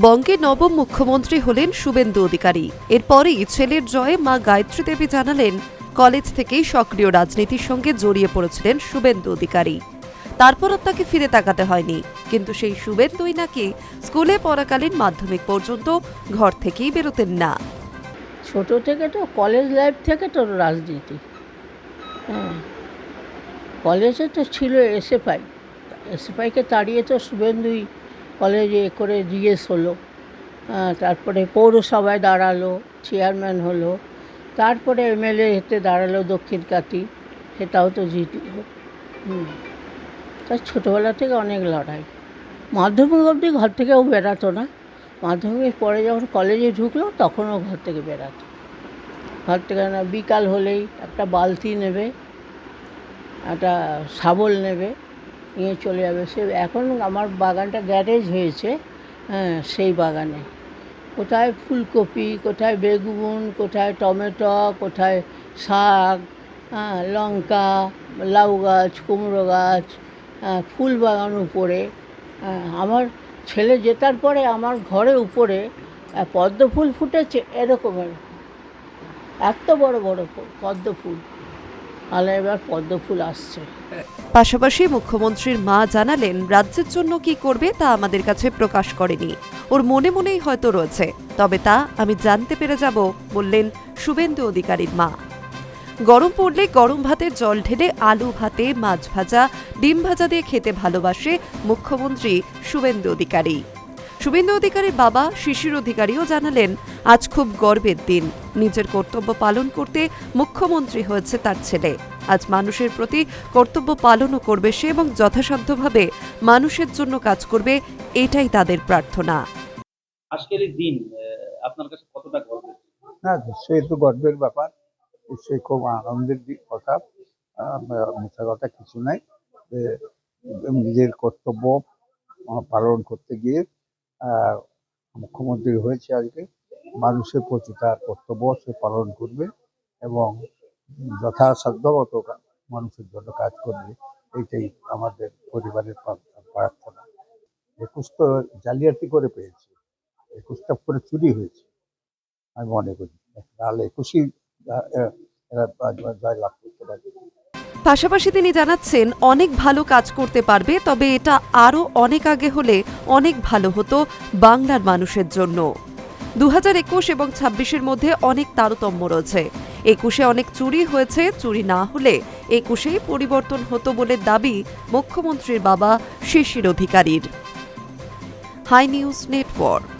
বঙ্গের নবম মুখ্যমন্ত্রী হলেন শুভেন্দু অধিকারী। এরপরই ছেলের জয়ে মা গায়ত্রী দেবী জানালেন, কলেজ থেকেই সক্রিয় রাজনীতির সঙ্গে জড়িয়ে পড়েছিলেন শুভেন্দু অধিকারী। তারপর আর তাকে ফিরে তাকাতে হয়নি, কিন্তু সেই শুভেন্দুই নাকি স্কুলে পড়াকালীন মাধ্যমিক পর্যন্ত ঘর থেকেই বেরোতেন না। ছোট থেকে তো কলেজ লাইফ থেকে তো রাজনীতি, কলেজে তো ছিল এসএফআইকে তাড়িয়ে তো শুভেন্দুই কলেজে করে জিএস হলো, তারপরে পৌরসভায় দাঁড়ালো, চেয়ারম্যান হলো, তারপরে এমএলএ হতে দাঁড়ালো দক্ষিণকাতি, সেটাও তো জিতল। তার ছোটোবেলা থেকে অনেক লড়াই। মাধ্যমিক অবধি ঘর থেকেও বেরাতো না, মাধ্যমিকের পরে যখন কলেজে ঢুকলো তখনও ঘর থেকে বেরাতো। ঘর থেকে না, বিকাল হলেই একটা বালতি নেবে, একটা শাবল নেবে, নিয়ে চলে যাবে। সে এখন আমার বাগানটা গ্যারেজ হয়েছে, সেই বাগানে কোথায় ফুলকপি, কোথায় বেগুন, কোথায় টমেটো, কোথায় শাক, লঙ্কা, লাউ গাছ, কুমড়ো গাছ, ফুল বাগান উপরে। আমার ছেলে জেতার পরে আমার ঘরে উপরে পদ্ম ফুল ফুটেছে, এরকমের এত বড় বড় পদ্ম ফুল, আর এবার পদ্ম ফুল আসছে। পাশাপাশি মুখ্যমন্ত্রীর মা জানালেন, রাজ্যের জন্য কি করবে তা আমাদের কাছে প্রকাশ করেনি, ওর মনে মনেই হয়তো রয়েছে, তবে তা আমি জানতে পেরে যাব, বললেন শুভেন্দু অধিকারীর মা। গরম পড়লে গরম ভাতের জল ঢেলে আলু ভাতে, মাছ ভাজা, ডিম ভাজা দিয়ে খেতে ভালোবাসে মুখ্যমন্ত্রী শুভেন্দু অধিকারী। শুভেন্দু অধিকারীর বাবা শিশির অধিকারীও জানালেন, আজ খুব গর্বের দিন, নিজের কর্তব্য পালন করতে মুখ্যমন্ত্রী হয়েছে তার ছেলে। আজ মানুষের প্রতি কর্তব্য পালনও করবে সে এবং যথাসাধ্যভাবে মানুষের জন্য কাজ করবে, এটাই তাদের প্রার্থনা। আজকের এই দিন আপনার কাছে কতটা গর্বের? না, নিশ্চয়ই তো গর্বের ব্যাপার, নিশ্চয়ই খুব আনন্দের কথা, মিথ্যা কথা কিছু নাই। নিজের কর্তব্য পালন করতে গিয়ে মুখ্যমন্ত্রী হয়েছে আজকে, মানুষের প্রতি তার কর্তব্য সে পালন করবে এবং যথাসাধ্যমত মানুষের জন্য কাজ করবে, এইটাই আমাদের পরিবারের প্রার্থনা। 21 তো জালিয়াতি করে পেয়েছে, 21টা করে চুরি হয়েছে, আমি মনে করি তাহলে 21ই জয়লাভ করতে পারবে। পাশাপাশি তিনি জানাচ্ছেন, অনেক ভালো কাজ করতে পারবে, তবে এটা আরও অনেক আগে হলে অনেক ভালো হতো বাংলার মানুষের জন্য। 2021 এবং 26-এর মধ্যে অনেক তারতম্য রয়েছে। 21-এ অনেক চুরি হয়েছে, চুরি না হলে 21-এই পরিবর্তন হতো বলে দাবি মুখ্যমন্ত্রীর বাবা শিশির অধিকারীর। High news network.